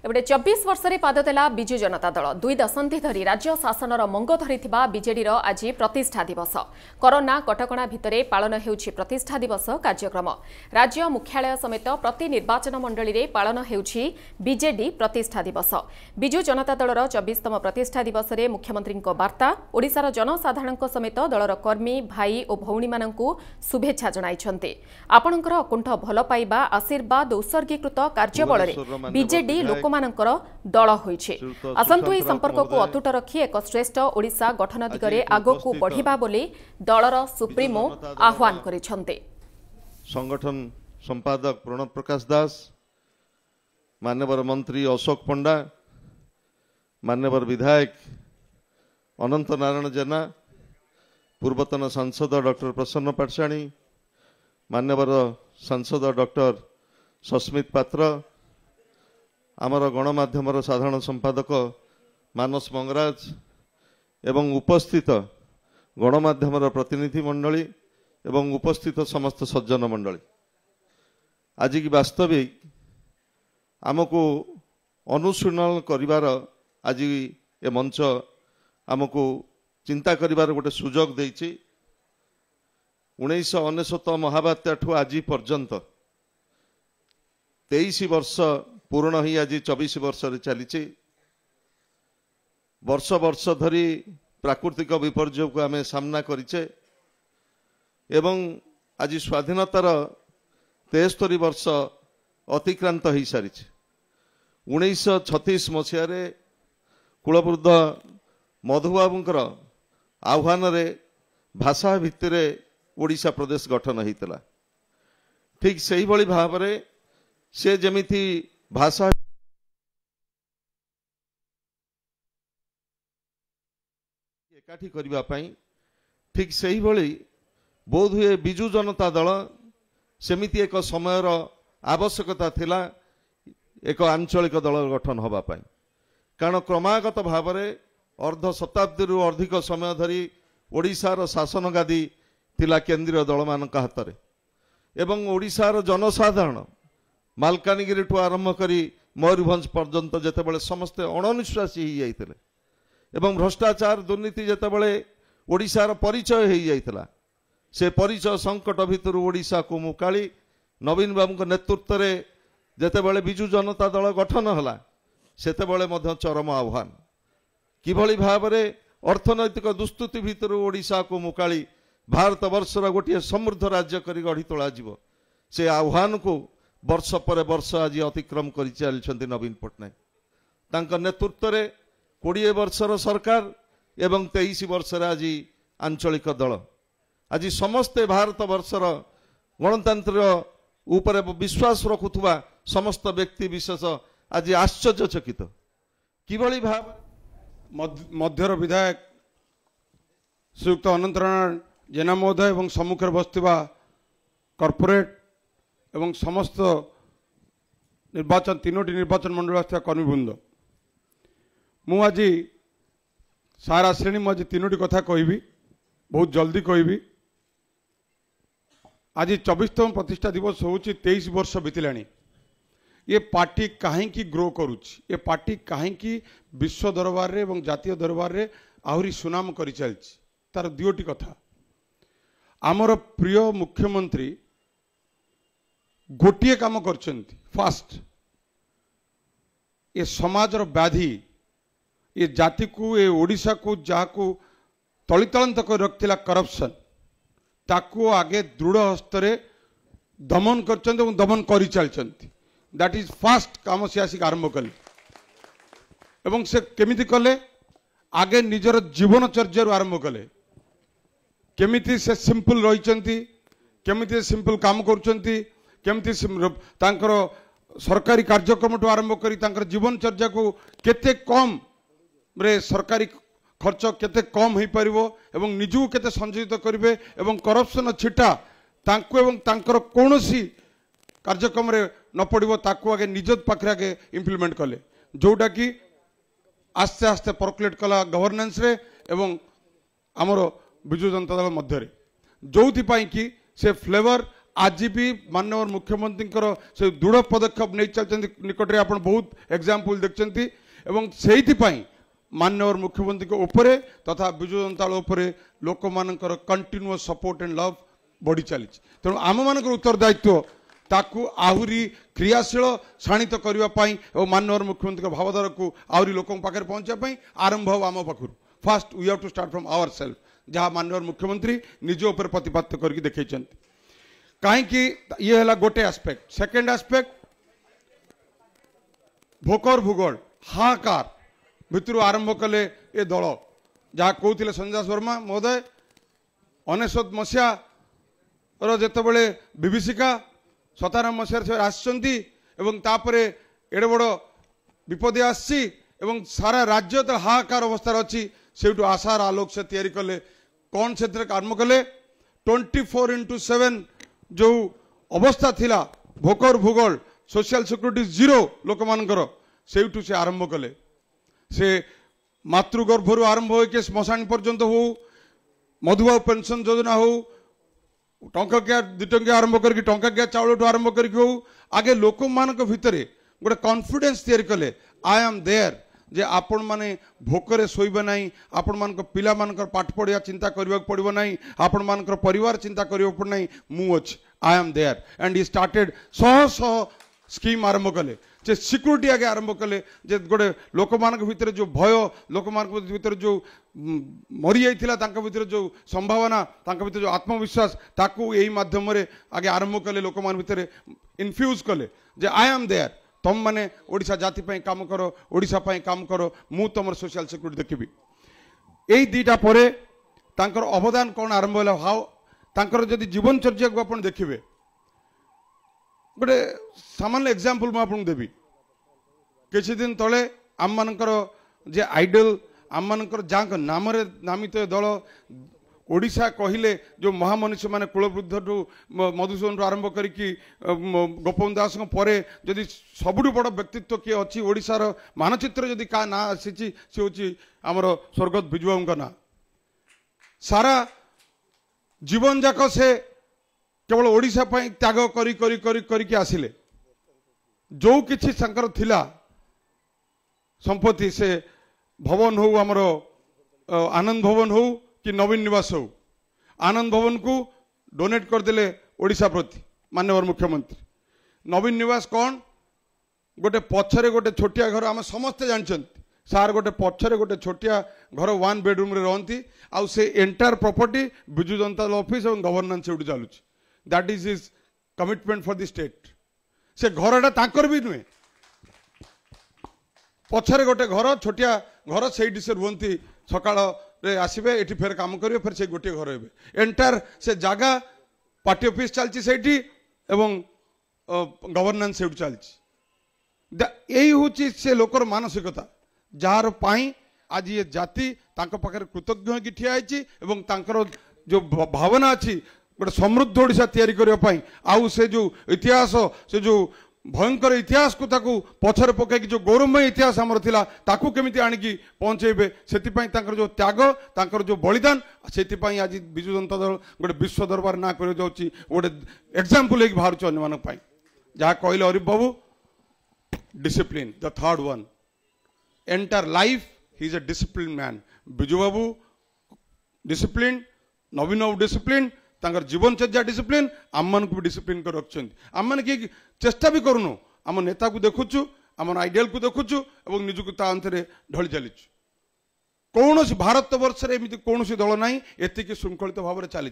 एबडे 24 वर्ष रे पाद देला बिजु जनता दल 2 दशंधि धरी राज्य शासनर मंग धरिथिबा बीजेडीर आज प्रतिष्ठा दिवस कोरोना कटकणा भितरे पालन हेउछि प्रतिष्ठा दिवस कार्यक्रम राज्य मुख्यालय समेत प्रति निर्वाचन मंडली रे पालन हेउछि बीजेडी प्रतिष्ठा दिवस बिजु जनता दलर 24तम प्रतिष्ठा दिवस रे मुख्यमंत्री वार्ता ओडिशार जनसाधारणक समेत दलर कर्मी भाई और भौणी माननकु शुभेच्छा जणाइछन्ते आपणकर अकुंठ भल पाइबा आशीर्वाद उत्सर्गीकृत कार्यबल रे बीजेडी लोकमानंकर दल होइछे आसंतु ए संपर्क को अतुट रखी एक श्रेष्ठ ओडिशा गठन दिगरे आगोकू बढ़िबा बोली दलर सुप्रीमो आह्वान करिछन्ते। संगठन संपादक प्रणव प्रकाश दास, मान्यवर मंत्री अशोक पंडा, मान्यवर विधायक अनंत नारायण जेना, पूर्वतन सांसद डॉक्टर प्रसन्न पाटशाणी, मान्यवर सांसद डॉक्टर सस्मित पात्र, आमर गणमाध्यम साधारण संपादक मानस मंगराज एवं उपस्थित गणमाध्यम प्रतिनिधि मंडली एवं उपस्थित समस्त सज्जन मंडली, आज की वास्तविक आमको अनुशीलन करिवार आज ए मंच आमको चिंता करिवार गोटे सुजोग देइछि। 1999 महाबात्या ठू आज पर्यंत 23 वर्ष पूर्ण ही आज 24 वर्ष चली वर्ष वर्ष धरी प्राकृतिक विपर्यय को आम सामना करिचे एवं आज स्वाधीनतार 73 वर्ष अतिक्रांत हो सारी 1936 मसीह कुलवृद्ध मधुबाबूंकर आह्वान रे भाषा भित्तिर ओडिशा प्रदेश गठन होता। ठीक से ही भाव में से जमिति भाषा एकाठी करिबा पई ठीक से ही भली बोध हुए बिजु जनता दल सेमिति एक समयर आवश्यकता थिला एक आंचलिक दल गठन होबा पई, कारण क्रमागत भाव में अर्ध शताब्दी रु अधिक समय धरी ओडिशार शासन गादी थिला केंद्रीय दल मान हाथ में एवं ओडिशार जनसाधारण मालकानगिरी ठू आरंभ करी मयूरभंज पर्यंत जेतेबेले समस्ते अणनिश्वासी हो जाइतिले एवं भ्रष्टाचार दुर्नीति जेतेबेले ओडिशार परिचय हो जाइतिला से परिचय संकट भितर ओडिशा को मुकाली नवीन बाबू नेतृत्व में जेतेबेले बिजु जनता दल गठन होला सेतेबेले मध्य चरम आह्वान किभली भाव में अर्थनैतिक दुस्तुति भितर ओडिशा को मुकाली भारत वर्षर गोटे समृद्ध राज्य करी गढ़ी तोला जीव से आह्वान को वर्ष पर वर्ष आज अतिक्रम कर चलते नवीन पट्टनायक तांका नेतृत्व में 20 वर्षर सरकार एवं 23 वर्ष आज आंचलिक दल आज समस्ते भारत वर्षर गणतंत्र ऊपर विश्वास रखुवा समस्त व्यक्ति विशेष आज आश्चर्यचकित किभली भाव मध्यर विधायक श्रीयुक्त अनंत नारायण जेना महोदय एवं सम्मुखें बसथिबा कॉर्पोरेट एवं समस्त निर्वाचन 3टी निर्वाचन मंडल आसता कर्मीवृंद मु आज सारा श्रेणी मुझे 3टी कथा कहबी बहुत जल्दी कहबी। आज 24तम प्रतिष्ठा दिवस हूँ 23 वर्ष बीतलानी ये पार्टी कहीं ग्रो करुच्ची ये पार्टी कहीं विश्व दरबार रे एवं जातीय दरबार रे आहरी सुनाम कर चलती तार 2टी कथा आमर प्रिय मुख्यमंत्री गोटे काम करछन्ति फास्ट ये समाजर व्याधि ये जाति को ये ओडिशा को जहाँ को तलितलंत कर रखिला करप्शन ताकू आगे दृढ़ हस्तरे दमन करछन्ति दमन करि चलछन्ति दैट इज फास्ट काम से आसिक आरंभ कले एवं से केमिति कले आगे निजर जीवनचर्या आरंभ कले केमिति से सिंपल रहिछन्ति केमिति सिंपल काम करछन्ति केमती सरकारी कार्यक्रम ठू आरंभ कर जीवनचर्या को केते कम रे सरकारी खर्च केते कम हो पार एवं निजू केते संयोजित करेंगे एवं करप्शन छिटा तांको एवं तांकर कौनसी कार्यक्रम रे न पड़ो ताकू आगे निज पाखे आगे इम्प्लीमेंट कले जोटा कि आस्ते आस्ते परकुलेट कला गवर्नेंस रे एवं आमर बिजु जनता दल मध्य जो कि से फ्लेवर आज भी माननीय मुख्यमंत्री से दृढ़ पदक्षेप नहीं चलते निकट में आप बहुत एग्जाम्पल देखते एवं से माननीय मुख्यमंत्री उपरे तथा विजु जनता दल उपरे लोक मानकर कंटिन्यूअस सपोर्ट एंड लव बढ़ी चली तेणु आम मान उत्तरदायित्व ताकू आहुरी क्रियाशील शाणित करने और माननीय मुख्यमंत्री भावधारा को आहरी लोक पाखे पहुंचापी आरंभ हो आम पाखु first we have to start from our self जहाँ माननीय मुख्यमंत्री निज उपर प्रतिपादित करके देखते कहीं ये है गोटे एस्पेक्ट सेकेंड एस्पेक्ट भोकर भूगोल हाहाकार भितर आरंभ कले ए दल जहाँ कहते संजय शर्मा महोदय 19 मसीहा जितेबले विभीषिका 97 मसीह से आसपर एड़े बड़ विपद आसी सारा राज्य तो हाहाकार अवस्था अच्छी से आशार आलोक से तैयारी कले कौन से आरंभ कले 24x7 जो अवस्था थिला भोकर भूगोल सोशल सिक्यूरिटी जीरो लोक मानकर से आरंभ कले से मातृगर्भर आरंभ हो श्मशान पर्यंत हो मधुबाबू पेंशन योजना हो टंकिया 2 टंकिया आरंभ करके टंकिया चाउल आरंभ करके हो आगे लोक मान भितर गोटे कॉन्फिडेंस तैयारी कले आई एम देयर जे आपण माने भोकरे सोइबे नाही आपण मानक पिला मानकर पाठ पढ़िया चिंता करबा पड़िबो नाही आपण मानकर परिवार चिंता करबो पड़ नाही मु अछि I am there and he started सह स्कीम आरंभ कले जे सिक्यूरिटी आगे आरंभ कले जे गोटे लोक मानक भितर जो भय लोक मानक भितर जो मरी जाइथिला तांका भितर जो संभावना तांका भितर जो आत्मविश्वास ताकू यही माध्यम रे आगे आरंभ कले लोक मान भितर इन्फ्यूज कले जे आई एम देयर तुम माने ओडिशा जाति पई काम करो ओडिशा पई काम करो मु तुम सोशल सिक्यूरिटी देखबी एई दीटा परे तांकर अवदान कोन आरंभ होला हाउ तांकर जदि जीवन चर्या को आपण देखिबे गोटे सामान्य एग्जांपल मु आपन देबी किछि दिन तले आम मानकर जे आइडल आम मानकर जांक नाम रे नामित दल ओडिशा कहले जो महामनुष्य माने कुलवृद्धठू मधुसूदन आरंभ करी गोपबंधु दास पर जदि सबुठु बड़ व्यक्तित्व किए अच्छी ओडिशार मानचित्र जदि का ना आसी सी हूँ आमर स्वर्गत विजुबाबू ना सारा जीवन जाक से केवल ओडिशा पई त्याग करी करी करी करी आसिले जो किछि संकर थिला संपत्ति से भवन हो आमर आनंद भवन हो कि नवीन निवास हो आनंद भवन को डोनेट करदेले ओडिशा प्रति माननीय मुख्यमंत्री नवीन निवास कौन गोटे पछरे गोटे छोटिया घर आम समस्ते जानछंती सार गोटे पछरे गोटे छोटिया घर 1 बेडरूम रे रहंती आउ से entire property Biju Janata Dal office और गवर्नेंस से चलुची that is his commitment for the state से घरटा ताकर भी नुहे पछरे गोटे घर छोटिया घर से रुहंती सकाळ रे आसबे एठी फेर काम करिवे फेर से गोटे घर हेबे एंटायर से जागा पार्टी ऑफिस चलची सेठी एवं गवर्नेंस से चलची यही होची से लोकर मानसिकता जार पाई आज ये जाति तांको पाखरे कृतज्ञ की ठिया आइची एवं तांकर जो भावना अछि गोटे समृद्ध ओडिशा तैयारी करबा पाई आउ से जो इतिहास से जो भयंकर इतिहास को ताकू पछरे पकई जो गौरवमय इतिहास आमर थिला ताकू केमिति आनिकी पहुंचेबे सेतिपई तांकर जो त्याग तांकर जो बलिदान सेतिपई आज बिजु जनता दल गोटे विश्व दरबार ना कर जाउची गोटे एग्जांपल एक बाहर अन्य मान पई जहा कहले हरिफ Babu discipline the third one entire life he is a discipline man Biju Babu discipline Naveen Babu discipline तांकर जीवन चर्या डिसिप्लिन आम मान भी डिसिप्लिन कर रखिंट आम मैंने कि चेष्टा भी करूनु आम नेता को देखुचु आम आइडियल को देखुचु और निजुक ता अंतरे ढली चलीचु कौन भारत वर्ष एमती कौन दल ना एति श्रृंखलित भाव में चली।